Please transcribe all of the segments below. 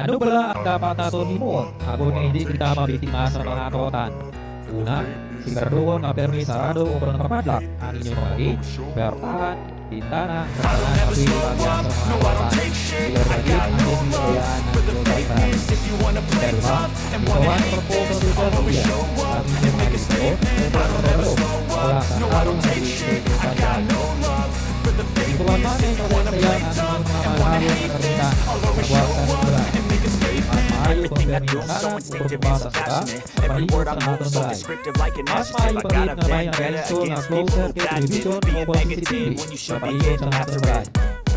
Ano bala ang dapat nato himuon agon nga hindi kita mabiktima sa mga kawatan? Una, siguraduhon nga permi sarado o parang nakapadlak ang inyong mga gate, bertahan, bintana, kasalan at bagyan sa mga kawatan. Siguraduhin ang inyong kayaan ng kawatan. Kalma, ikawan ang proposal sa social media ang inyong mga gusto o pagkakalo wala sa tarong na inyong kawatan. Ikawan man ay kawasayan ang inyong mga malawang na karita pagwasan ng bulan. Mas maayo kung perminasalan o pagpasa ka sa palibot sa atong balay. Mas maayo paglit na may nag-install na closed circuit television o CCTV sa palibot sa atong balay.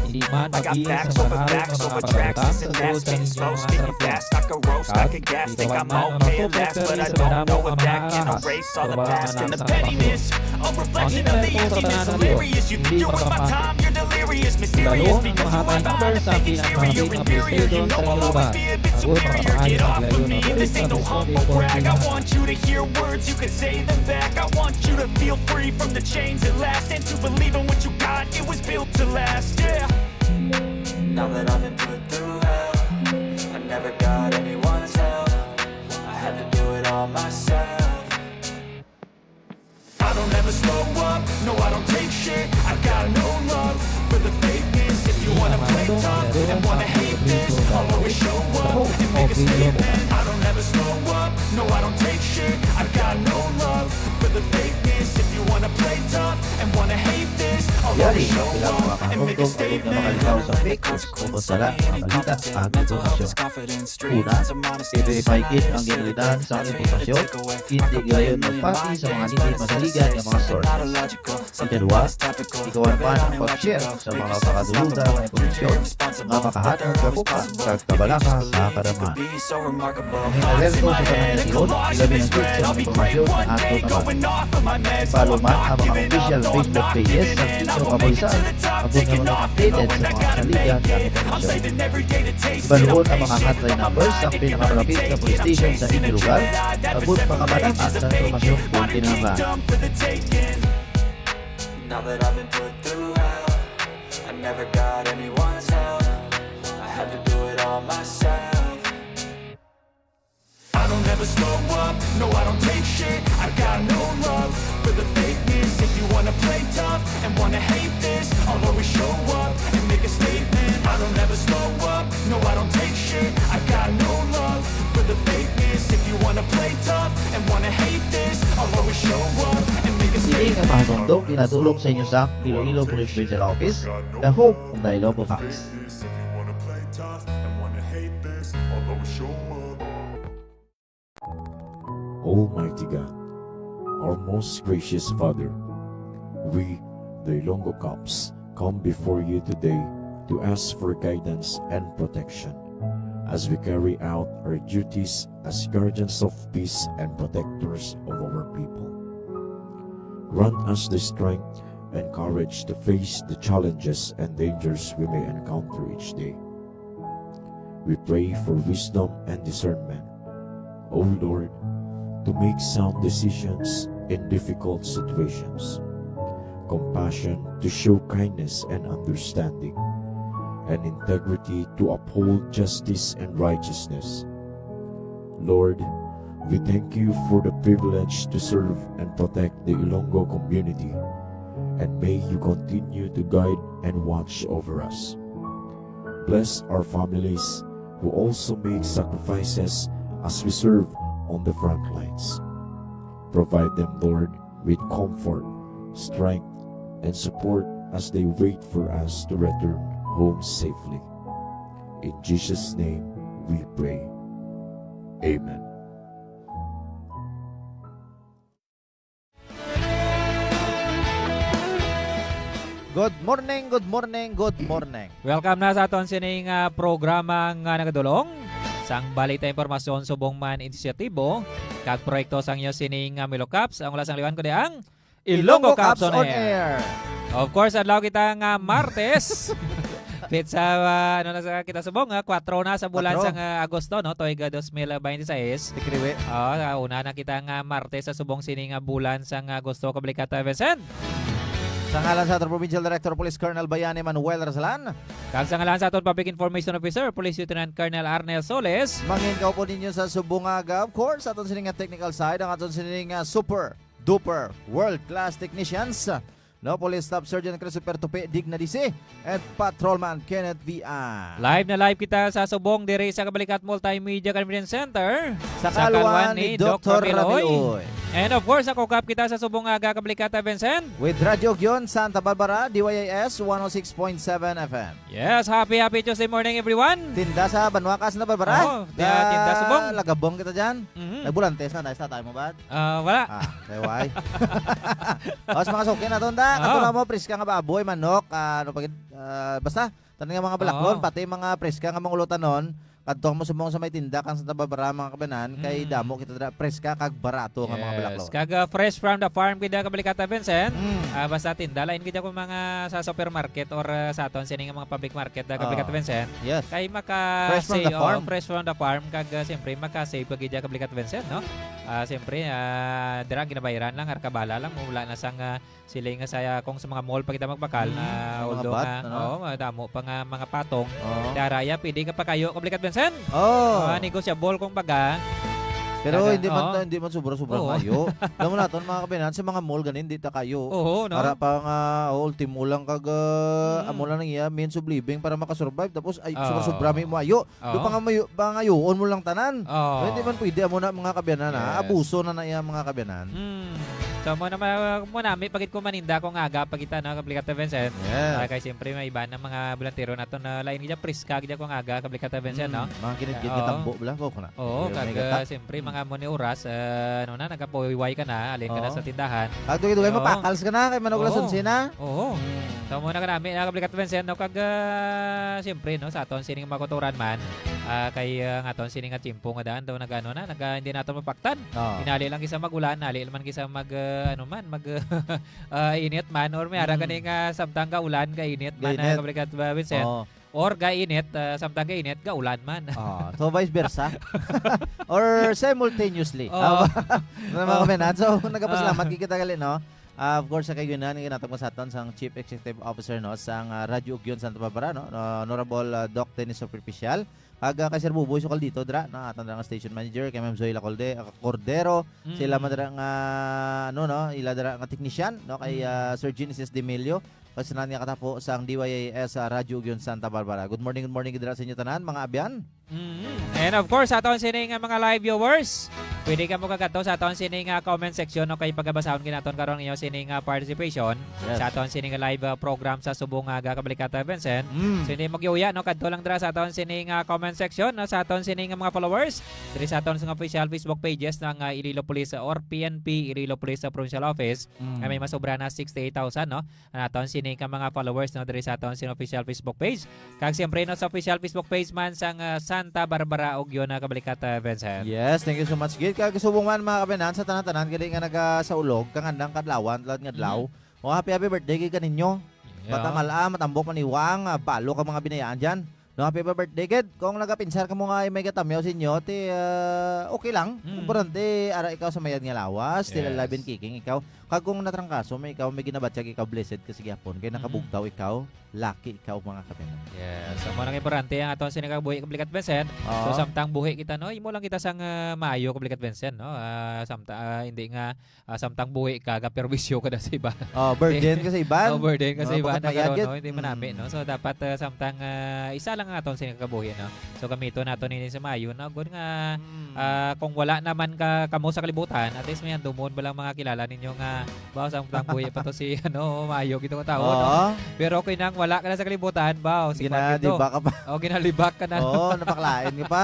Hindi man mag-iing sa maharap ng mga pagkakutan sa doon sa inyong mga sarapon. At ikawan man ang mag-focus sa madamong ang mga arahas sa balangan ng sa kapasyon. Ang internet po sa tanan ng Diyos, hindi makapasok. Dalawang ang mahatay number sa pinakamaraming na PlayStation sa inyong lugar. Agoy makapahay sa layo ng tulis na Biscondi o I want you to hear words, you can say them back. I want you to feel free from the chains that last, and to believe in what you got, it was built to last, yeah. Now that I've been put through hell, I never got anyone's help. I had to do it all myself. I don't ever slow up, no I don't take shit. I got no love for the fakeness. If you wanna play tough and wanna hate this, I'll always show up and make a statement. I don't ever slow up, no I don't take shit. I got no love for the fakeness. If you wanna play tough and wanna hate this, I'll always show up and make a statement. Makalitaw sa fake news kung sala ang balita at impormasyon. Una, i-verify ang generalidad sa impormasyon, hindi gayon magpati sa mga hindi masaligan ng mga source. Ikalawa, ikawan pa ang pag-share sa mga pakadulugan ng impormasyon na makahatang kapukan at kabalaka sa karamahan. Ang alerto sa kanang ilabi ng tweet sa mga impormasyon na ato naman. Follow man ang mga official Facebook pages ng Tito Kapulisan at kung naman updated sa mga saligan ng impormasyon. Ibaluon ang mga hotline numbers sa pinakamalapit na police station sa inyong lugar at kung makabalakat sa impormasyon kung tinangan. Now that I've been put through hell, I never got anyone's help. I had to do it all myself. I don't ever slow up, no I don't take shit. I got no love for the fakeness. If you wanna play tough and wanna hate this, I'll always show up and make a statement. I don't ever slow up, no I don't take shit. I got no love for the fakeness. If you wanna play tough and wanna hate this, I'll always show up and make a Hindi statement. ang mga tundok pinatulong sa inyo sa Iloilo Police Regional Office, The Hope of the Iloilo Fox. If you wanna play tough and wanna hate this, I'll always show up. Almighty God, our most gracious Father, we, the Ilonggo Cops, come before you today to ask for guidance and protection as we carry out our duties as guardians of peace and protectors of our people. Grant us the strength and courage to face the challenges and dangers we may encounter each day. We pray for wisdom and discernment, O Lord, to make sound decisions in difficult situations, compassion to show kindness and understanding, and integrity to uphold justice and righteousness. Lord, we thank you for the privilege to serve and protect the Ilonggo community, and may you continue to guide and watch over us. Bless our families who also make sacrifices as we serve on the front lines. Provide them, Lord, with comfort, strength, and support as they wait for us to return home safely. In Jesus' name we pray. Amen. Good morning, good morning, good morning. Welcome na sa aton sining programa nga nagadulong sang balita impormasyon subong man inisyatibo kag proyekto sang inyo sining Milocaps ang ulas ang liwan ko di ang Ilonggo Caps on Air. Of course, adlaw kita nga Martes. Fit sa ano na sa kita subong 4 na sa bulan sang Agosto no tuig 2026. Tikriwe. Una na kita nga Martes sa subong sining bulan sang Agosto kablikata Vincent. Sa Sa ngalan sa ating Provincial Director Police Colonel Bayani Manuel Rasalan, Kag sa ngalan sa aton Public Information Officer, Police Lieutenant Colonel Arnel Soles. mangin ka po ninyo sa Subungaga. Of course, aton sining nga technical side, ang aton sining nga super duper world class technicians. No, Police Staff Sergeant Christopher Tupi Digna DC at Patrolman Kenneth Vian. Live na live kita sa Subong dire sa Kabalikat Multimedia Conference Center. Sa kalwan ni Dr. Rabiloy. And of course, ako kap kita sa Subong Aga Kabalikat Vincent. With Radio Gyon, Santa Barbara, DYAS 106.7 FM. Yes, happy Tuesday morning everyone. Tinda sa Banwakas na Barbara. Oo, tinda sa Subong. Lagabong kita dyan. Mhm. Nagbulantes na, nice na tayo mo ba? Wala. Teway. Os mga sukin na tonda, katulad mo priska nga baboy, manok, basta tanong nga mga balaklon, pati mga priska nga mga ulutan kadtong mo sumong sa may tinda kang Santa Barbara mga kabanan, kay damo kita dra priska kag barato nga mga balaklon. Kag fresh from the farm kita Kabalikat Vincent. Mm. Basta tinda lain kita ko mga sa supermarket or sa aton sini nga mga public market da Kabalikat Vincent. Yes. Kay maka Fresh from the farm. fresh from the farm kag siyempre maka-save pag ida Kabalikat Vincent, no? Siyempre dira ginabayaran lang arkabala lang mula na sang sila nga saya kung sa mga mall pag kita magbakal na mga although bat, nga ano? damo pa nga mga patong Oh. daraya pwede ka pa kayo Kabalikat Vincent. Oh. Negosyable kung baga. Pero Kaga- hindi man sobra-sobra Oo. mayo. Alam mo naton mga kabanan sa mga mall ganin di ta kayo. Oo, no? Para pa nga ultimo lang kag amo lang iya means of living para makasurvive tapos ay sobra-sobra may mayo. Do pa nga mayo bangayoon mo lang tanan. Oh. Hindi man pwede amo na mga kabanan Yes. abuso na iya mga kabanan. So mo nami pagit ko maninda ko nga pagita na Kabalikat Vincent. Yes. Kay siyempre may iba na mga volunteero nato na lain gid priska gid ko nga Kabalikat Vincent, no? Mga kinidkid Oo. nga tambo bala ko na. Oo, May kag gata. siyempre mga mo ni oras ano na nagapuwiway ka na, alin ka na Oo. sa tindahan. Kag dugay Oo. mapakals ka na kay manog Oo. lason sina. Oo. So mo na kanami Kabalikat Vincent no kag siyempre no sa aton sining makuturan man kay nga aton sining nga timpo nga daan daw nagano na hindi nato mapaktan. Oh. Inali lang kisa magulan, nali man kisa mag init man or may ara kani nga samtang ka ulan ka init man Gainit. Kabalikat Vincent. Oh. Or ga init samtang ka init ga ulan man. Oh, so vice versa. Or simultaneously. Oo. Mga kabanan. So nagapasalamat kita gali no. Of course, sa kayo na ginatag mo sa aton sang Chief Executive Officer no sang Radyo Ugyon Santa Barbara no, Honorable Doc Dennis Superficial. Kay Sir Buboy sukal dito dra na atan nga station manager kay Ma'am Zoe Cordero. Sila man dra nga ila dra nga technician no kay Sir Genesis Demilio. Kasi niya katapo sang DYAS Radyo Ugyon Santa Barbara. Good morning dira sa inyo tanan mga abyan. And of course, sa aton sining mga live viewers, pwede ka mo kagato sa aton sining comment section no kay pagabasahon ginaton karon inyo sining participation Yes. sa aton sining live program sa Subong Aga Kabalikat Vincent. Mm. So hindi magyuya no kadto lang dira sa aton sining comment section no sa aton sining mga followers diri sa aton sa official Facebook pages ng Iloilo Police or PNP Iloilo Police Provincial Office. May masobra na 68,000 no ang aton sining mga followers no diri sa aton sining official Facebook page. Kag siyempre no sa official Facebook page man sang Santa Barbara ug yun Kabalikat Vincent. Yes, thank you so much Gid. Kag subong man mga kabanan sa tanan-tanan gali nga naga sa ulog kangandang kadlawan tulad nga adlaw. O happy birthday gid kaninyo. Batamala matambok maniwang balo ka mga binayaan diyan. No, happy birthday kid. Kung nagapinsar ka mo nga may katamyaw sa inyo, okay lang. Importante ara ikaw sa mayad nga lawas, tila Yes. live and kicking ikaw. Kag kung natrangkaso, may ikaw may ginabatsyag ikaw blessed kasi gyapon kay nakabugtaw ikaw, lucky ikaw mga kabanan. Yes, so mo nang importante ang aton sinagabuhi Kabalikat Vincent. So samtang buhi kita no, imo lang kita sang maayo Kabalikat Vincent no. Hindi nga samtang buhi ka ga perwisyo ka na sa iba. Burden kasi iban. Burden kasi iba Bakit na karon mayagit? no, hindi manami no. So dapat samtang isa lang ang aton sinagabuhi no. So gamito naton ini sa maayo na good nga kung wala naman ka kamo sa kalibutan, at least may dumon ba lang mga kilala ninyo nga bawo samtang buhi pa to si maayo gito ka tao no. Pero okay nang wala ka na sa kalibutan, bawo si Ginadiba ka pa. ginalibak ka na. Napaklain ka pa.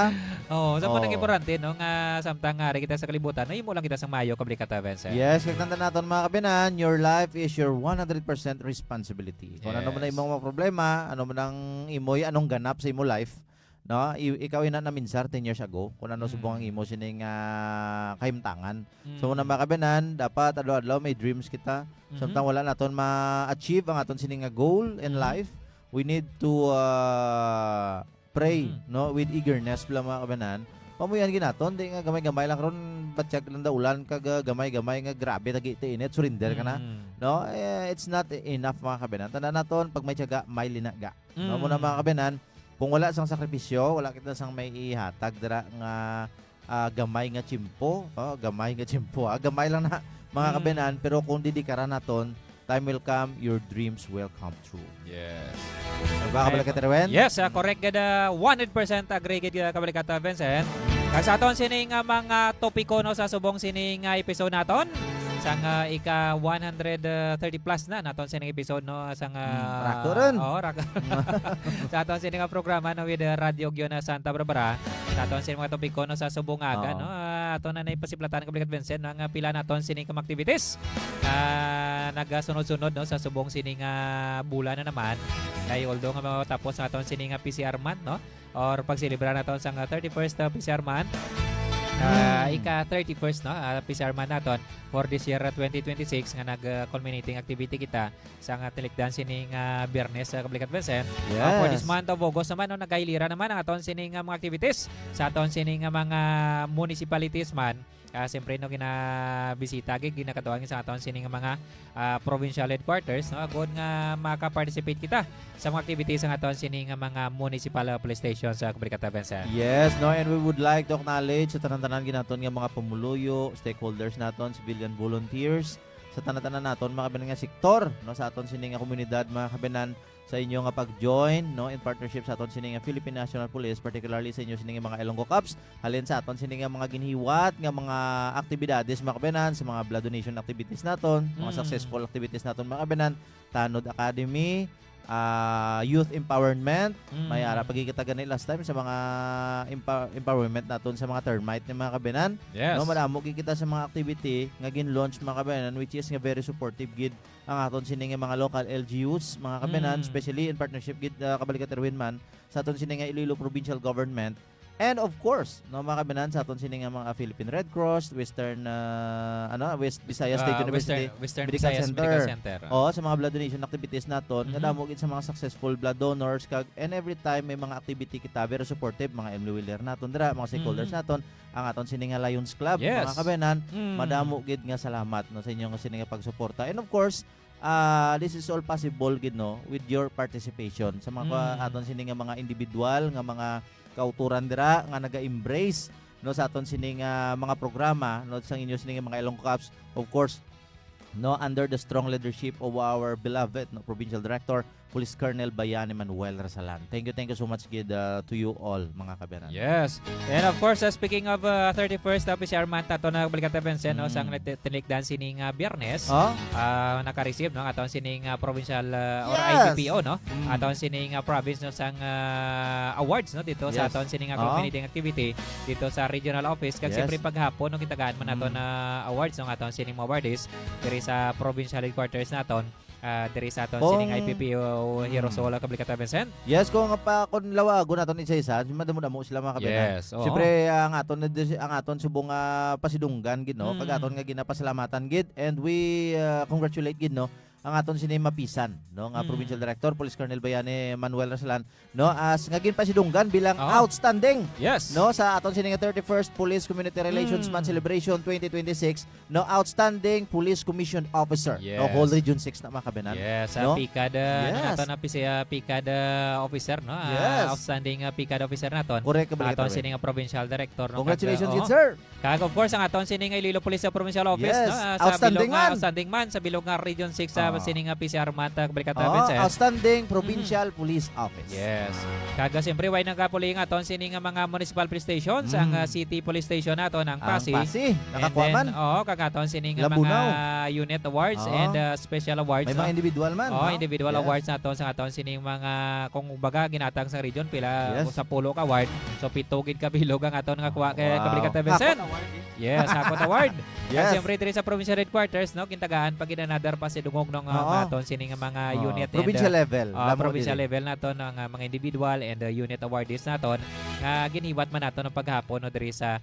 So mo nang importante no nga samtang ari kita sa kalibutan, ay mo lang kita sang maayo Kabalikat Vincent. Yes, kag tanda naton mga kabinan, your life is your 100% responsibility. Kung ano man ang imong mga problema, ano man ang imoy, anong ganap sa imo life, no? Ikaw ina na minsar 10 years ago, kung ano subong ang imo sining kahimtangan. So muna mga kabinan, dapat adlaw-adlaw may dreams kita. Samtang wala naton ma-achieve ang aton sining goal in life, we need to pray no with eagerness bala mga kabinan pamuyan ginaton di nga gamay-gamay lang ron batsyag lang daulan kag gamay-gamay nga grabe tagi ti init surrender ka na. No, it's not enough mga kabenan. Tanda naton pag may tiyaga may linaga. No, muna mga kabenan, kung wala sang sakripisyo, wala kita sang may ihatag dira nga gamay nga tiyempo, gamay nga tiyempo. Gamay lang na mga kabenan, pero kung didikara naton, time will come, your dreams will come true. Yes. Ba kabalik ka Terwen? Yes, correct gada 100% agree gid kabalik ka Vincent. Kag sa aton sining mga topiko no sa subong sining episode naton sang ika 130 plus na naton sining episode no sang rako ron. rako. Sa aton sining programa no with Radio Giona Santa Barbara. Sa aton sining mga topiko no sa subong aga no aton na ipasiplatan kabalik Vincent no nga pila naton sining activities. Nagasunod-sunod no sa subong sining bulan na naman. Kay although nga matapos sa aton sining PCR month no or pagselebrar naton sa 31st PCR month ika 31st no PCR month naton for this year 2026 nga nag-culminating activity kita sa tilikdan sining Biyernes sa Kablikat Vincent. Yes. For this month of August naman no nagailira naman ang aton sining mga activities sa aton sining mga municipalities man. Siyempre no ginabisita ginakatuwangin sa aton sining mga provincial headquarters no agud nga maka-participate kita sa mga activities sa aton sining mga municipal police stations sa Kabrikata Vincent. Yes, no, and we would like to acknowledge sa tanan-tanan ginaton nga mga pamuluyo, stakeholders naton, civilian volunteers, sa tanan-tanan naton mga kabinan nga sektor no sa aton sining nga komunidad mga kabinan sa inyo nga pag-join no in partnership sa aton sining nga Philippine National Police, particularly sa inyo sining nga mga Ilonggo Cups, halin sa aton sining nga mga ginhiwat nga mga aktibidades mga kabinan sa mga blood donation activities naton, mga successful activities naton mga kabinan, Tanod Academy, youth empowerment, may ara pagkikita gani last time sa mga empowerment naton sa mga termite ni mga kabinan. Yes. No, madamo kita sa mga activity nga gin-launch mga kabinan which is nga very supportive gid ang aton sining nga mga local LGUs mga kabinan, especially in partnership gid kabalikat Erwin man sa aton sining nga Iloilo Provincial Government. And of course, no mga kabinan sa aton sining nga mga Philippine Red Cross, Western West Visayas State University Western Medical Visayas Center. Medical Center. Sa mga blood donation activities naton, nga damo gid sa mga successful blood donors kag and every time may mga activity kita very supportive mga Emily Wheeler naton dira, mga stakeholders naton, ang aton sining nga Lions Club Yes. mga kabinan, madamo gid nga salamat no sa inyong sining nga pagsuporta. And of course, this is all possible gid no with your participation sa mga aton sining nga mga individual nga mga kauturan dira nga naga-embrace no sa aton sining mga programa no sa inyo sining mga Ilonggo Cups, of course no under the strong leadership of our beloved no Provincial Director Police Colonel Bayani Manuel Rasalan. Thank you so much kid to you all mga kabinan. Yes. And of course, speaking of 31st PCR month ato na Kablikat Vincent no sang tinikdan sining Biyernes naka-receive no aton sining provincial or IPPO no aton sining province no sang awards no dito sa aton sining community activity dito sa regional office kag siyempre paghapon no kitagaan man naton awards no aton sining awardees diri sa provincial headquarters naton diri sa aton sining IPPO Heroes Wala Kablikat Vincent. Yes, kung kung lawagon naton isa-isa, madamo sila mga kabinan. Yes, oo. Siyempre ang aton subong pasidunggan gid no, kag aton nga ginapasalamatan gid and we congratulate gid no ang aton sini mapisan no nga Provincial Director Police Colonel Bayani Manuel Rasalan no as nga ginpasidunggan bilang outstanding Yes. no sa aton sini nga 31st Police Community Relations Month Celebration 2026 no outstanding Police Commission Officer no Yes. whole Region 6 na mga kabinan. Yes, no? PICAD Yes. naton na PICAD officer no. Yes. Outstanding PICAD officer naton. Correct kabilan. Aton sining provincial director no. Congratulations Kag, gid sir. Kag of course ang aton sining Iloilo Police Provincial Office Yes. no. Sa Outstanding bilog, man. outstanding man sa bilog nga Region 6 sa sining PCR Manta Kablikat Oh, Vincent. outstanding Provincial Police Office. Yes. Kaga siyempre way nagkapuli nga aton sining mga municipal police stations ang City Police Station naton ang Pasig. Ang Pasig, nakakuha man. Kagaton sining mga Labunaw. unit awards Oo. and special awards. May no? mga individual man. no? Individual Yes. awards naton sa aton sining mga kung baga ginatang sa region pila Yes. sa pulo ka award. So pito gid ka bilog ang aton nga kuha kay Wow. Kablikat Vincent. Yes, Hakot Award. Yes. Siyempre diri sa provincial headquarters no kintagaan pag another pa si dungog ng aton sining mga unit provincial level. provincial level naton ang mga individual and unit awardees naton nga giniwat man nato ng paghapon no diri sa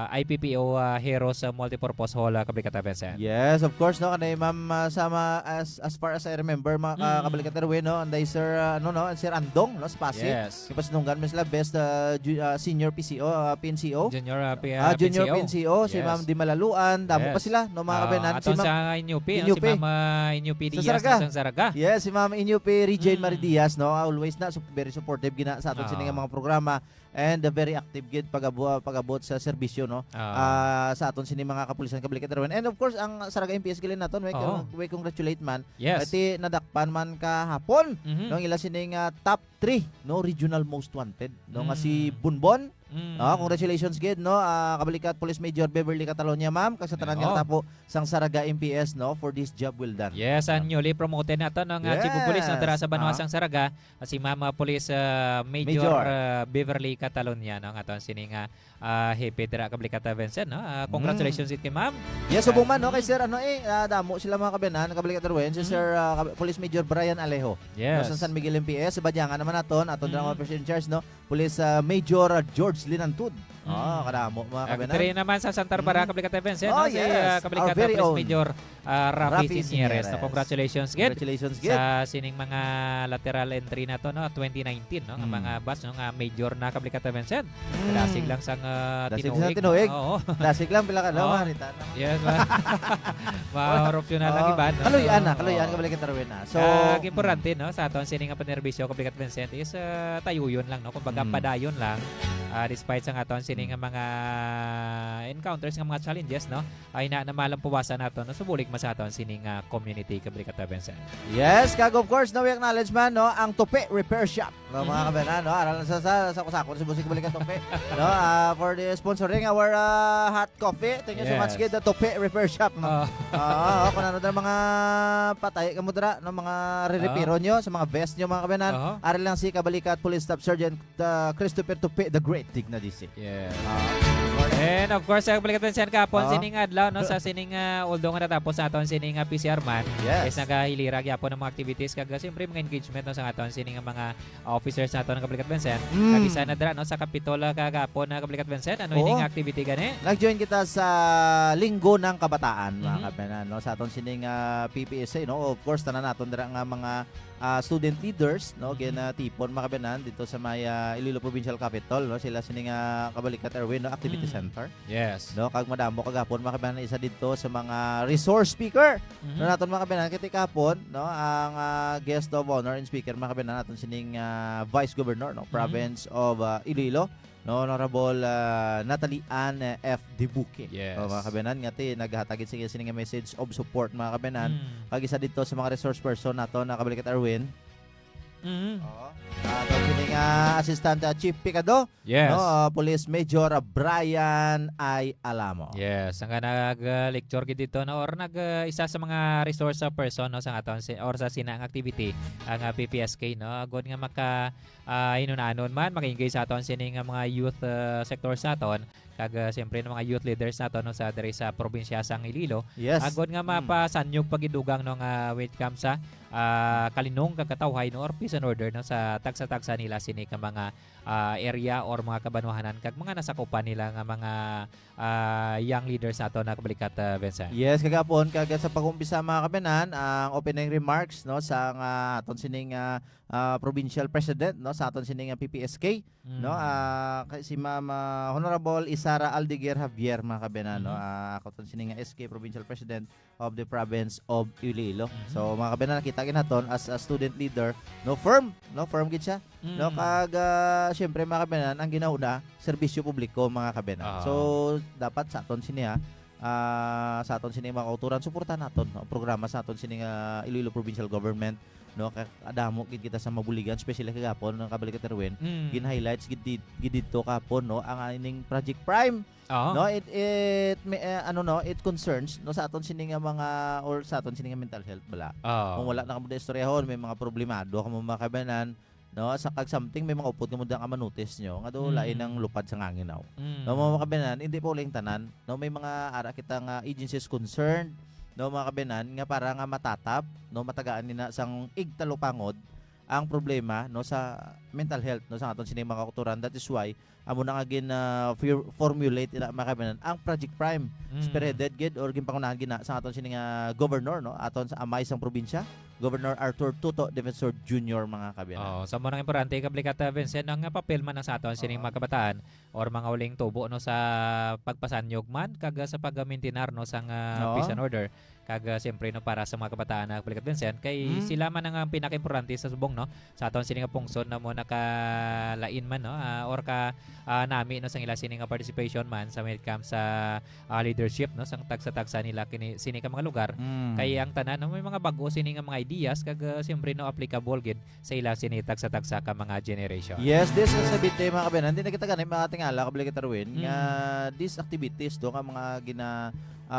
IPPO Heroes Multipurpose Hall Kabalikat Vincent. Yes, of course no kanay ma'am sama as far as I remember mga kabalikat Erwin no anday sir Sir Andong no sa Pasig. Yes. Ipasinunggan mo sila best senior PCO PNCO. Junior Junior PNCO si Yes. Ma'am Di Malaluan, damo pa Yes. sila no mga kabanan. Aton sa Inyupi, no? Si Inyupi. Ma'am Inyupi Sa Diaz Saraga. ng Saraga. Yes, si Ma'am Inyupi Regine Mm. Marie Diaz no, always na very supportive gina sa aton Ah. sining mga programa and very active gid pagabot sa serbisyo no. Sa aton sining mga kapulisan kabalikat Erwin. And of course ang Saraga MPS gilin naton we congratulate man. Yes. Pati nadakpan man kahapon Mhm. no ila sining top 3 no regional most wanted no nga Mm. si Bunbon. Mm. Congratulations gid no kabalikat Police Major Beverly Catalonia ma'am kasi tanan nga Oo. tapo sang Saraga MPS no for this job well done. Yes, ang newly promoted nato ng Chief of Police na Yes. dara sa Banuasang Saraga, si Ma'am Police Major, Major. Beverly Catalonia no nga aton sining hepe dira Kabalikat Vincent no. Congratulations it kay Ma'am. Yes, subong man no kay Sir damo sila mga kabenan kabalikat Erwin si Sir Police Major Brian Alejo. No, Yes. sa San Miguel MPS sa Badyangan naman aton dira Mhm. mga person in charge no Police Major George Linantud. Kadamo mga kabenan. Diri naman sa Santa Barbara Kabalikat Vincent no, Oh, si yes. Kabalikat Our very Police own. Major Rafi Rafi Sinieres. Sinieres. Congratulations gid Congratulations gid. sa sining mga lateral entry na to no 2019 no nga mga bus no nga major na Kabalikat Vincent. Klasik lang sang Dasig tinuig. sa tinuig. Oo. Classic lang pila ka no Oo. manita. Yes. Ma-optional lang iban. no? Kaluyan kabalikat Erwin na. So Importante no sa aton sining nga panerbisyo Kabalikat Vincent is tayuyon lang no kumbaga padayon lang despite sa aton sining nga mga encounters nga mga challenges no ay na malang puwasan nato no subulig mas aton sining community Kabalikat Vincent. yes, kag of course no we acknowledge man no ang Tupi Repair Shop no mga kabenan no aral sa kusako sa busik balikan Tupi no for the sponsoring our hot coffee. Thank you so much Yes. kid the Tupi Repair Shop no. Kung ano daw mga patay ka mo dira no mga re-repiro nyo sa mga vest nyo mga kabenan. Aral lang si Kabalikat Police Staff Sergeant Christopher Tupi the Great Digna DC. Yeah. And of course, sa Kabalikat Vincent kapon sining adlaw no sa sining although nga natapos sa aton sining PCR man Yes. is nagahilira gyapon ng mga activities kag siyempre mga engagement no sa aton sining mga officers sa aton ng Kabalikat Vincent. Kag isa na dira no sa Kapitola kagapon na Kabalikat Vincent ano ining activity gani? Nag-join kita sa Linggo ng Kabataan mga Mhm. kabenan no sa aton sining PPSA no of course tanan naton dira nga mga student leaders no ginatipon mga kabenan dito sa may Iloilo Provincial Capital no sila sining Kabalikat Erwin no Activity Center Yes. no kag madamo kagapon mga kabenan isa dito sa mga resource speaker no naton mga kabenan kiti kapon no ang guest of honor and speaker mga kabenan naton sining Vice Governor no Province of Iloilo no Honorable Natalie Ann F. Dibuque. Yes. Mga kabenan ngati naghatagid sige sining message of support mga kabenan kag isa dito sa mga resource person nato na Kabalikat Erwin. Ato sining Assistant Chief Picado Yes. no Police Major Brian I. Alamo. Yes, ang nag-lecture gid dito no or isa sa mga resource person no sa aton or sa sinang activity ang PPSK no agod nga maka inunanon man maka-engage sa aton sining mga youth sector sa aton kag siyempre ng mga youth leaders nato no sa diri sa probinsya sang Iloilo. Yes. Agod nga mapasanyog pagidugang no nga when it comes sa kalinong kagkatawhay no or peace and order no sa tagsa-tagsa nila sini ka mga area or mga kabanuhanan kag mga nasakupan nila nga mga young leaders nato na Kabalikat Vincent. Yes, kagapon kag sa pag-umpisa mga kabenan ang opening remarks no sa aton sining provincial president no sa aton sining PPSK no si Ma'am Honorable Isara Aldiguer Javier mga kabenan no aton sining SK provincial president of the province of Iloilo. So mga kabenan nakita naton as a student leader no firm gid siya no kag syempre mga kabenan ang ginauna serbisyo publiko mga kabenan. So dapat sa aton sini sa aton sining mga kauturan suportahan naton no, programa sa aton sining Iloilo Provincial Government no kay adamo gid kita sa mabuligan especially kagapon ng Kabalikat Erwin gin-highlights gid dito kapon no ang ining Project Prime no it it concerns no sa aton sining mga or sa aton sining mental health bala kung wala na kamo istoryahon may mga problemado kamo mga kabanan no sa kag something may mga upod kamo dang manotice nyo nga do lain ang lupad sa nganginaw no mga kabanan hindi po uling tanan no may mga ara kitang agencies concerned no mga kabanan nga para nga matatap no matagaan nina sang igtalupangod ang problema no sa mental health no sa aton sining mga kauturan. That is why amo na nga gin formulate ila makabanan ang Project Prime spearheaded gid or ginpangunahan gina sa aton sining governor no aton sa amay sang probinsya, Governor Arthur Tuto Defensor Jr. mga kababayan. Sa mga importante kablikata Vincent ang papel man sa aton sining mga kabataan or mga uling tubo no sa pagpasanyog man kag sa pagmaintenar no sang peace and order kag siyempre no para sa mga kabataan na kabalikat Vincent kay sila man ang pinakaimportante sa subong no sa aton sining pungsod na mo nakalain man no or ka nami no sang ila sining participation man sa when it comes sa leadership no sang tagsa-tagsa nila kini sini ka mga lugar kay ang tanan no may mga bag-o sini nga mga ideas kag siyempre no applicable gid sa ila sini tagsa-tagsa ka mga generation. Yes, this is a bit mga kababayan. Hindi na kita ganit mga tingala kabalikat Arwin nga these activities do nga mga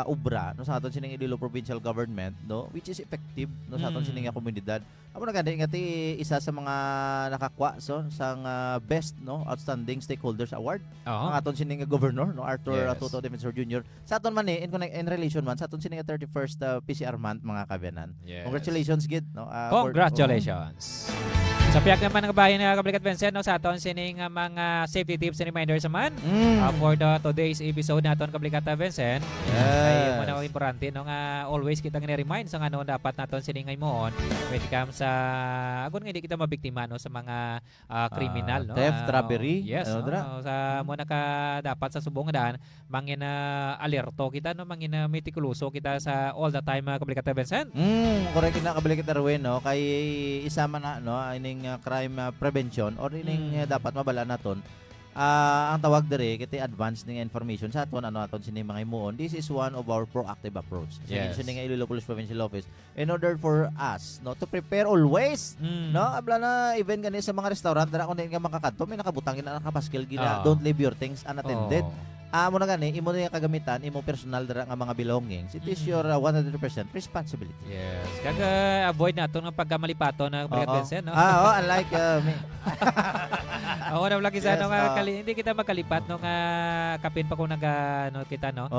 obra no sa aton sining Iloilo provincial government no which is effective no sa aton sining komunidad. Amo na gani nga ti isa sa mga nakakwa so sang best no outstanding stakeholders award ang aton sining governor no Arthur Tuto Defensor Jr. Sa aton man in relation man sa aton sining 31st PCR month mga kabayanan. Yes. Congratulations gid no. Congratulations. Sa piyak naman ng bayan na kabalikat Vincent no sa aton sining mga safety tips and reminders naman for the today's episode naton kabalikat Vincent. Ay mo na importante no nga always kita nga-remind sa ano dapat naton sining ngayon when it comes sa agon nga hindi kita mabiktima no sa mga criminal no. Theft, robbery. Yes. Sa mo na ka dapat sa subong daan mangin alerto kita no mangin metikuloso kita sa all the time kabalikat Vincent. Correct na kabalikat Arwin no kay isa man na no ining crime prevention or ining dapat mabala naton. Ang tawag diri kiti advanced ning information sa aton ano aton sini mga imuon. This is one of our proactive approach. Yes. Sini nga Iloilo Police Provincial Office in order for us no to prepare always no abla na even gani sa mga restaurant dara kun nga makakadto may nakabutang gina nakapaskil gina don't leave your things unattended. Amo na gani imo na kagamitan imo personal dara nga mga belongings. It is your 100% responsibility. Yes. Kag avoid nato ng pagkamalipato na kabalikat Vincent no. Unlike me. Ako na lagi sa ano nga hindi kita magkalipat no nga kapin pa ko no kita no.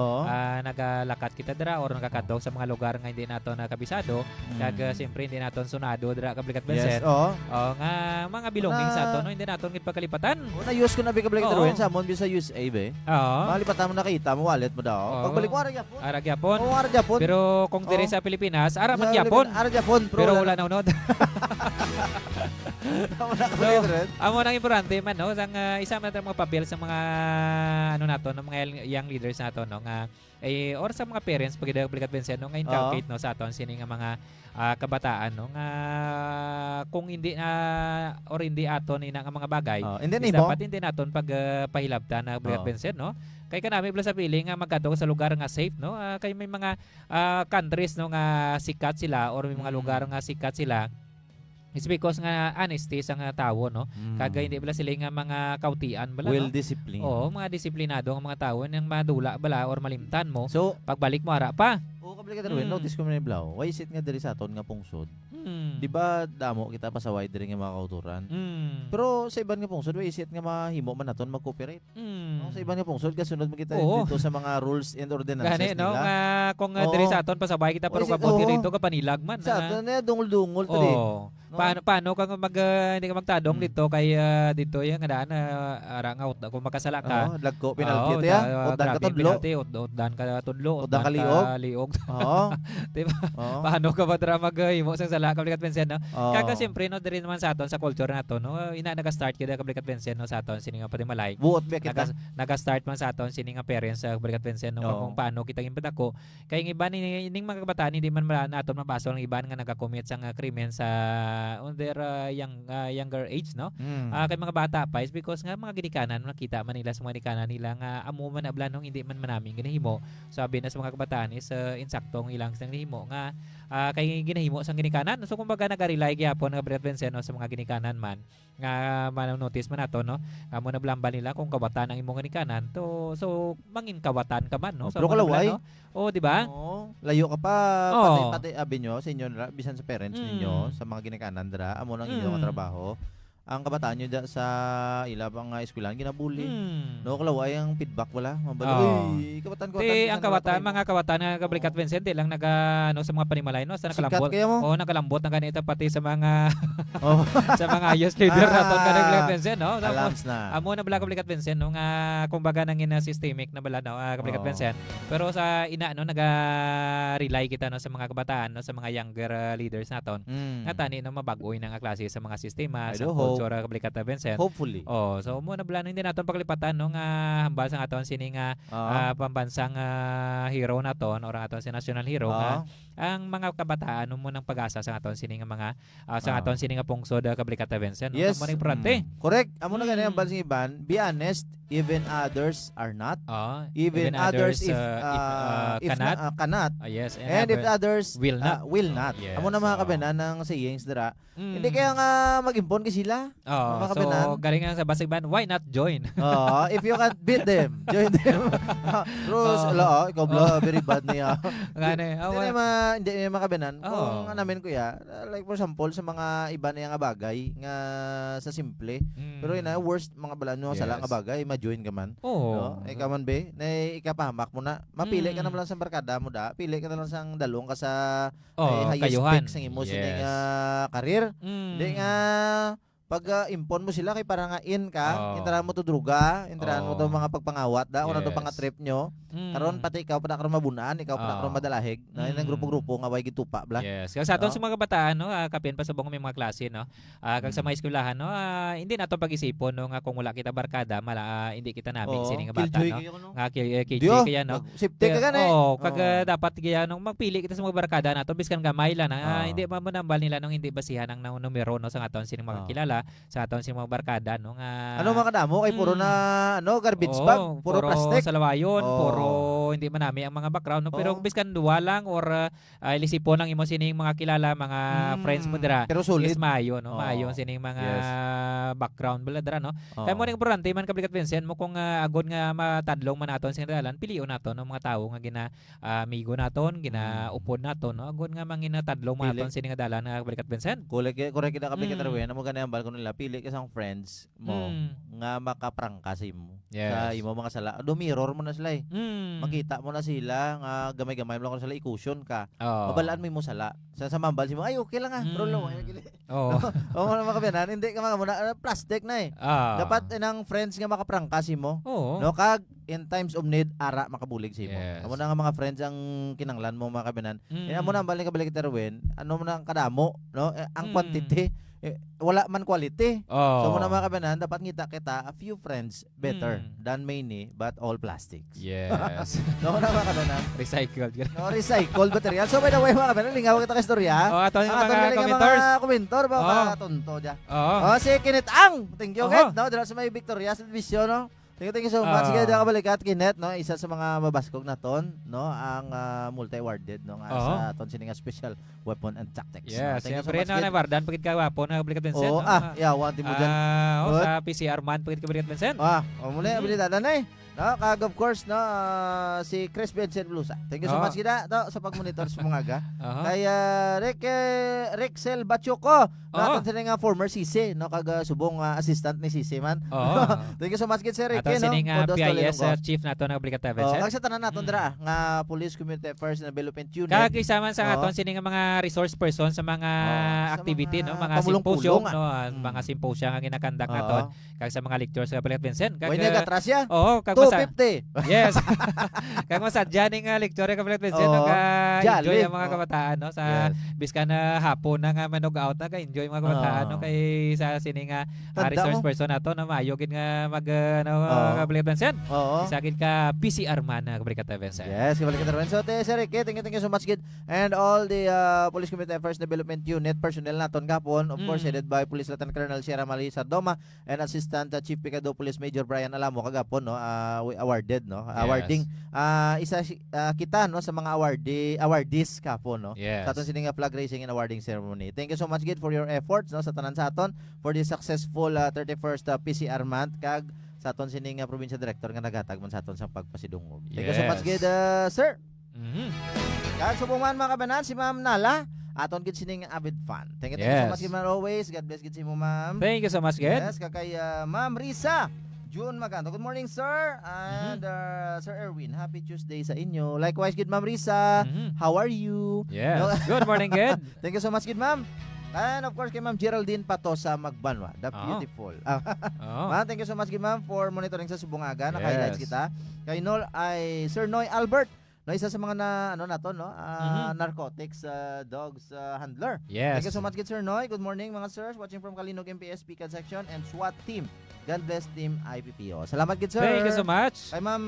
Nagalakat kita dira or nagakadto sa mga lugar nga hindi nato nakabisado kag siyempre hindi naton sunado dira kabalikat Vincent. Nga mga belongings sa ato no hindi naton gid pagkalipatan. Una use ko na bi kabalikat Arwin sa mon bisa USA be. Malipatan mo nakita mo wallet mo daw. Pagbalik mo ara gyapon. Ara gyapon. Ara gyapon. Pero kung diri sa Pilipinas ara man gyapon. Ara gyapon pero wala na unod. Amo nang importante man no sang isa man mga papel sa mga ano nato no mga young leaders nato no nga or sa mga parents pag kabalikat Vincent no nga inculcate no sa aton sini nga mga kabataan no nga kung hindi or hindi aton ina nga mga bagay dapat hindi naton pag pahilabtan na kabalikat Vincent no kay kanami bala sa pili nga magkadto sa lugar nga safe no kay may mga countries no nga sikat sila or may mga lugar nga sikat sila. It's because nga honesty sa nga tawo no. Kagay hindi bala sila nga mga kautian bala well no? disciplined. Mga disiplinado nga mga tawo nang madula bala or malimtan mo. So pagbalik mo ara pa. Kabalikat Arwin notice ko man blaw. Why is it nga diri sa aton nga pungsod? Di ba damo kita pasaway diri nga mga kauturan? Pero sa iban nga pungsod why is it nga mahimo man naton mag-cooperate? Sa iban nga pungsod kasunod mo kita dito sa mga rules and ordinances gani, nila. No? Kung diri sa aton pasabay kita pero kabot dito ka panilag man. Sa aton na dungol-dungol tadi. No? Paano kang hindi ka magtadong dito kay dito yung nga daan arangaw kung makasala ka. Lagko penalty ya. Udan ka tudlo. Udan ka tudlo. Udan ka liog. Diba? Paano ka ba dra maghimo sang sala kabalikat Vincent no? Kaya siyempre no diri naman sa aton sa culture nato no ina naga-start kita kabalikat Vincent no sa aton sini nga pati malay. Buot ba kita? Naga-start man sa aton sini nga parents sa kabalikat Vincent no kung paano kita gimbadako kay ng iban ning mga kabataan hindi man naton mabasol ng iban nga nagakommit sang krimen sa on their younger age no. Kay mga bata pa is because nga mga ginikanan nakita man nila sa mga ginikanan nila nga amo man ablan nung hindi man manaming ginahimo. Sabi na sa mga kabataan is insaktong ilang sang ginahimo nga kay ginahimo sang ginikanan. So kumbaga naga-rely gyapon nga Brett Vincent no, sa mga ginikanan man nga man-notice man nato no. Amo na blamba nila kung kawatan ang imong ginikanan to so mangin kawatan ka man no. So, pero kalaway. No? Di ba? Layo ka pa pati abi nyo sa inyo bisan sa parents ninyo sa mga ginikanan dra amo nang inyo nga trabaho. ang kabataan nyo sa ilabang eskwelahan ginabuli. Hmm. No, kalaway ang feedback wala. Mabalo, Oo. kabataan ko. Ti ang kabataan, mga kabataan na kablikat Vincent, di lang ano sa mga panimalay no, sa Sikat nakalambot. kaya mo. Oo, nakalambot na ganito pati sa mga Oh, sa mga youth leader naton kablikat Vincent, no. alams na. Amo na bala kablikat Vincent no nga kumbaga nang ina systemic na bala no, kablikat Oo. Vincent. Pero sa ina no naga-rely kita no sa mga kabataan no, sa mga younger leaders naton. Mm. Nga tani no mabagoy na nga klase sa mga sistema, I sa do hope. kultura kablikat Vincent. Hopefully. Oh, so mo na bala hindi naton paglipatan no nga hambal sa aton sini nga pambansang hero naton or aton si national hero nga ang mga kabataan mo nang pag-asa sa aton sini nga mga sa aton sini nga pungsod kablikat Vincent no. Yes. Mo ni importante. Correct. Amo na ganyan Mm. ang balsing iban. Be honest, even others are not. Oh, Even others if cannot. cannot. Yes, And if others will not. will not. Yes, Amo na mga oo. kabenan ng sayings dira. Mm. Hindi kaya nga mag-impon ka sila. Oh, mga so kabanan. galing nga sa basig ban, why not join? If you can't beat them, join them. Rules, ikaw bla, very bad niya. Ngani, Hindi na makabenan. Oo. Kung namin kuya, like for example, sa mga iba na nga bagay, nga sa simple. Pero yun na, worst mga balan nyo, sala Yes. nga bagay, ma-join ka man. Oh. No? Ikaw man be, na ikapahamak mo na. Mapili ka Mm. na lang sa barkada mo da. Pili ka na lang sa dalong ka sa Oh, highest kayuhan. peak sa imo Yes. sining karir. Mm. Hindi nga pag impon mo sila kay para nga in ka, Oo. intrahan mo to druga, intrahan mo to Oo. mga pagpangawat da, una to Yes. mga trip nyo. Mm. Karon pati ikaw pa na karon mabunaan, ikaw pa na karon Oo. madalahig. Na Mm. grupo-grupo nga way gitupa bla. Yes. Kaya sa aton No? sa mga kabataan no, kapin pa subong may mga klase no. Kag sa mga eskwelahan no, hindi nato pag-isipon no nga kung wala kita barkada, hindi kita naming sini nga bata Killjoy no. kayo, no? Nga KJ Diyo, kaya no. Safety ka gani. Oo, kag dapat kaya nung magpili kita sa mga barkada nato biskan gamay lang Oo. hindi mamanambal nila nung hindi basihan ang numero no sa aton sining mga Oo. kilala, sa aton sining mga barkada no nga Ano mga kadamo kay puro Mm. na garbage Oo, bag, puro plastic. sa lawayon, Oo. puro hindi manami ang mga background no? Pero Oo. biskan duwa lang or ilisipon lang imo sining mga kilala, mga friends mo dira. Pero solid. Is maayo no, Oo. maayo ang sining mga Yes. background bala dira no. Oo. Kaya mo ning importante man kablikat Vincent mo kung agod nga matadlong man naton sa dalan, pilion naton no mga tawo nga gina amigo naton, ginaupod naton no. Agod nga mangina tadlong man Pili. naton sining dalan nga kablikat Vincent. Correct kita kapit Mm. katarwen mo ganyan bal ko nila pili ka sang friends mo Mm. nga makaprangka sa imo. Yes. Sa imo mga sala. Do mirror mo na sila eh. Mm. Makita mo na sila nga gamay-gamay mo lang ko sila i-cushion ka. Oo. Mabalaan mo imo sala. Sa mambal si mo ay okay lang ah. Bro lo. Oo. Oo mo na makabinan. Hindi ka muna plastic na eh. Dapat inang friends nga makaprangka si mo. Oo. No kag in times of need ara makabulig si mo. Yes. Amo na nga mga friends ang kinanglan mo mga kabinan. Mm. Amo na balik ka balik terwen. Ano mo na ang kadamo, no? Ang Mm. quantity wala man quality. Oo. So mo na mga kabinan dapat kita a few friends better Mm. than many but all plastics. Yes. No na mga kabinan. Recycled. No recycled material. So by the way mga kabinan, lingaw kita ka istorya. Oh, ato yung Ang mga aton commenters. mga komentor ba Oo. tonto dia. Oo. Oh, si Kenneth Ang. Thank you, Oo. Kenneth. No, dira sa may Victoria sa Division, no. Thank you so much. Sige, daw kabalikat Kenneth, no. Isa sa mga mabaskog naton, no, ang multi-awarded no nga Oo. sa aton sini nga special weapon and tactics. no? Yes, Thank you so siyempre much, na Kenneth. nabardan pagit ka wapo na kablikat Vincent. Oo, no? yeah, wanti mo dyan. Good. Sa PCR man pagit kablikat Vincent. Muli, abilidad na eh. No, kag of course, no, si Chris Vincent Blusa. Thank you so Oo. much kita to, sa pag-monitor sa mga aga. Aha. Kay Rexel Bachoco, Oo. naton sila nga former CC, no, kag subong assistant ni CC man. Oo. Thank you so much gid Sir Ato Ricky, no. sining Kudos to PIS Lilonggo. chief nato na kablikat Oh, Vincent. kag sa tanan naton Mm. dira nga Police Community Affairs and Development Unit. Kag isa man sa Oo. aton sining nga mga resource person sa mga sa activity mga no, mga pamulong-pulong, symposium no, Mm. mga symposia nga ginakandak naton kag sa mga lectures sa kablikat Vincent. Kag atras ya. Oo, kag masa 250. yes. Kag masadya ning lecture ka kablikat Vincent Oo. enjoy Jolly. ang mga Oo. kabataan no sa Yes. biskan na hapon na nga manog out na ka-enjoy mga kabataan no kay sa sini nga Tanda resource mo. person nato na maayo gid nga mag Oo. kablikat Vincent. Oo. Isa gid ka PCR man na kablikat Vincent. Yes, kabalik ka rin. So, Sir Ricky, thank you so much, kid. And all the Police Community Affairs Development Unit personnel naton kapon, of course, Mm. headed by Police Lieutenant Colonel Sierra Mali Sardoma and Assistant Chief Picado Police Major Brian Alamo kagapon, no, we awarded, no, awarding kita, no, sa mga awardees kapon, no. Yes. Sa aton sini nga flag raising and awarding ceremony. Thank you so much, kid, for your efforts, no, sa tanan sa aton for the successful 31st PCR month kag sa aton sini nga probinsya director nga nagatag man sa aton sa pagpasidungog. Thank you so much, Yes. kid, sir. Mhm. Kag subong man mga kabanan si Ma'am Nala aton gid sining avid fan. Thank you so Yes. much, ma'am, always. God bless gid si mo, ma'am. Thank you so much, Ged. Yes, kakay Ma'am Risa June Maganto. Good morning, sir. And Sir Erwin, happy Tuesday sa inyo. Likewise, good Ma'am Risa. Mhm. How are you? Yes. No? Good morning, Ged. Thank you so much, good ma'am. And of course, kay Ma'am Geraldine Pato sa Magbanwa, the Oh. beautiful. Oh. Ma'am, thank you so much, good ma'am, for monitoring sa Subungaga. Yes. Naka-highlights kita. Kay Nol ay Sir Noy Albert. No, isa sa mga narcotics dogs handler. Yes. Thank you so much, good Sir Noy. Good morning, mga sirs. Watching from Kalinog MPS PCAD section and SWAT team. God bless team IPPO. Salamat, good sir. Thank you so much. Kay Ma'am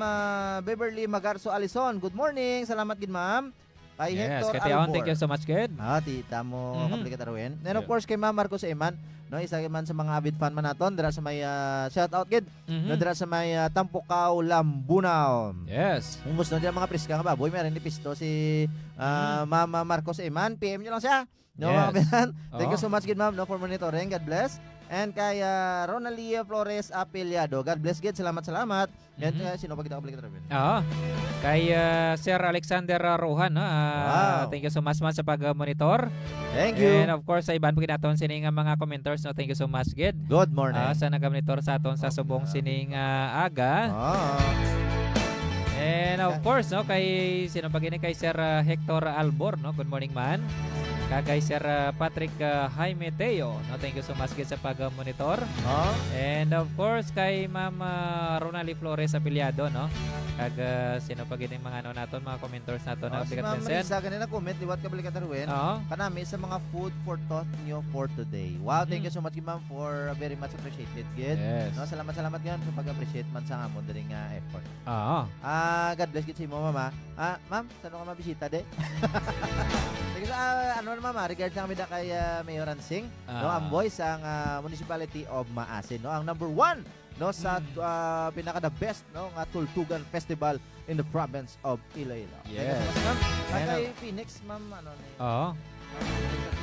Beverly Magarso Alison. Good morning. Salamat, good ma'am. Kay Yes, Hector kay Tiaon, Albor. thank you so much, Ged. Tita mo Mhm. kaplikat Arwin. And of Yeah. course kay Ma'am Marcos Eman, no, isa man sa mga avid fan man naton, dira sa may shout out gid. Mhm. No, dira sa may Tampukaw, Lambunaw. Yes. Kung gusto nila mga priska nga baboy, meron ni pisto si Mama Marcos Eman. PM nyo lang siya. No, Yes. mga kapitan. Thank you Oo. so much, good ma'am, no, for monitoring. God bless. And kay Ronalia Flores Apeliado. God bless, good. Salamat. And Mhm. sino pa kita kaplikat Arwin? Oo. Kay Sir Alexander Rohan, no? Wow. Thank you so much man sa pag-monitor. Thank you. And of course, sa iban po kinaton sining mga commenters, no? Thank you so much, Ged. Good morning. Sa nag-monitor sa aton sa subong sining aga. And of course, no, kay sino pa gini kay Sir Hector Albor, no? Good morning, man. Kay Sir Patrick Jaime Teo, no? Thank you so much Ged sa pag-monitor. And of course, kay Ma'am Ronali Flores Apeliado, no? Kag sino pa gini mga ano naton, mga commenters naton na Si Bigat Ma'am Vincent. Risa, ganun na comment, liwat kaplikat Arwin. Oo. Kanami sa mga food for thought nyo for today. Wow, thank Mhm. you so much, ma'am, for very much appreciated, good. Yes. No, salamat yan sa pag-appreciate man sa amon diri nga effort. Oo. God bless gid sa imo, mama. Ma'am, sano ka mabisita de? Sige sa ano na mama, regards lang mida kay Mayor Ansing, no, ang voice ang municipality of Maasin, no, ang number 1 no sa pinaka the best no nga Tultugan Festival in the province of Iloilo. Thank you so Yes. much, ma'am. And, Kay Phoenix, ma'am, ano ni? Oo.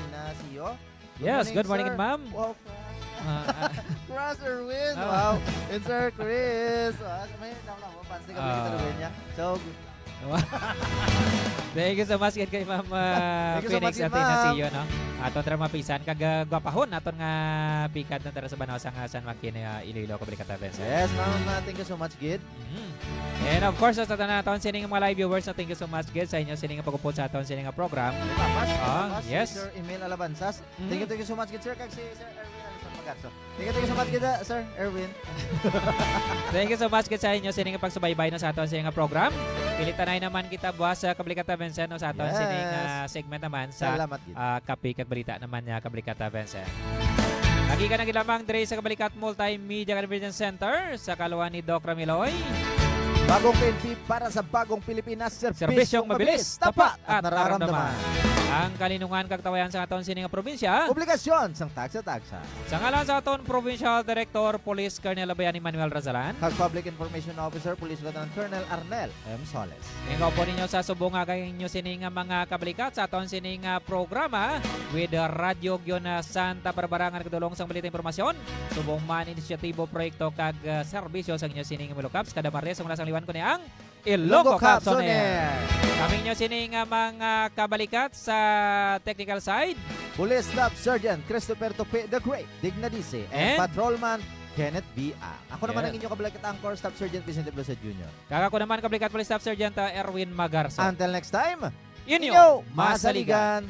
Ignacio. Yes, good morning, sir. ma'am. Wow, Cross Erwin. Ah. Wow. And Sir Chris. May tawag mo. Pansin ka Ah. Erwin niya. So, Thank you so much kay Ma'am Thank you so Phoenix much, at ma'am. Ignacio, no? Aton tara mapisan kag gwapahon aton nga pikad na tara sa banaw sa San Joaquin Iloilo Cabricata Vincent. yes, ma'am. Thank you so much, Gid. Mhm. And of course, sa tanan sining mga live viewers, no, thank you so much Gid sa inyo sining pagupod sa aton sining program. Papas, yes. Sir Emil Alabanzas. Mhm. Thank you so much, Gid, sir. Kag si Sir Erwin Alison Magarso. Thank you so much, Gid, Sir Erwin. Thank you so much Gid sa inyo sining pagsubaybay no sa aton sining program. Pilitanay naman kita buwas sa Cabricata Vincent no sa aton Yes. sining segment naman sa Salamat, Gid. Kape kag balita naman niya Cabricata Vincent. Lagi ka nagilamang dire sa Kabalikat Multimedia Convergence Center sa kaluan ni Doc Ramiloy. Bagong PNP para sa bagong Pilipinas. Serbisyong mabilis, tapat at nararamdaman. nararamdaman. Ang kalinungan kag tawayan sa aton sining probinsya. Obligasyon sang tagsa-tagsa. Sa ngalan sa aton Provincial Director Police Colonel Bayani Manuel Razalan. Kag Public Information Officer Police Lieutenant Colonel Arnel M. Soles. Ikaw po ninyo sa subong nga inyo sining mga kabalikat sa aton sining programa with Radyo Gyon Santa Barbara nga nagdulong sang balita impormasyon. Subong man inisyatibo proyekto kag serbisyo sa inyo sining Milocaps kada Martes mula sang liwan ko ni ang Ilonggo Caps on Air. Kami nyo sining mga kabalikat sa technical side. Police Staff Sergeant Christopher Tope the Great Dignadice and And? Patrolman Kenneth B. Ako naman Yes. ang inyong kabalikat anchor Staff Sergeant Vicente Blosa Jr. Kakako naman kabalikat Police Staff Sergeant Erwin Magarso. Until next time, Inyo, masaligan.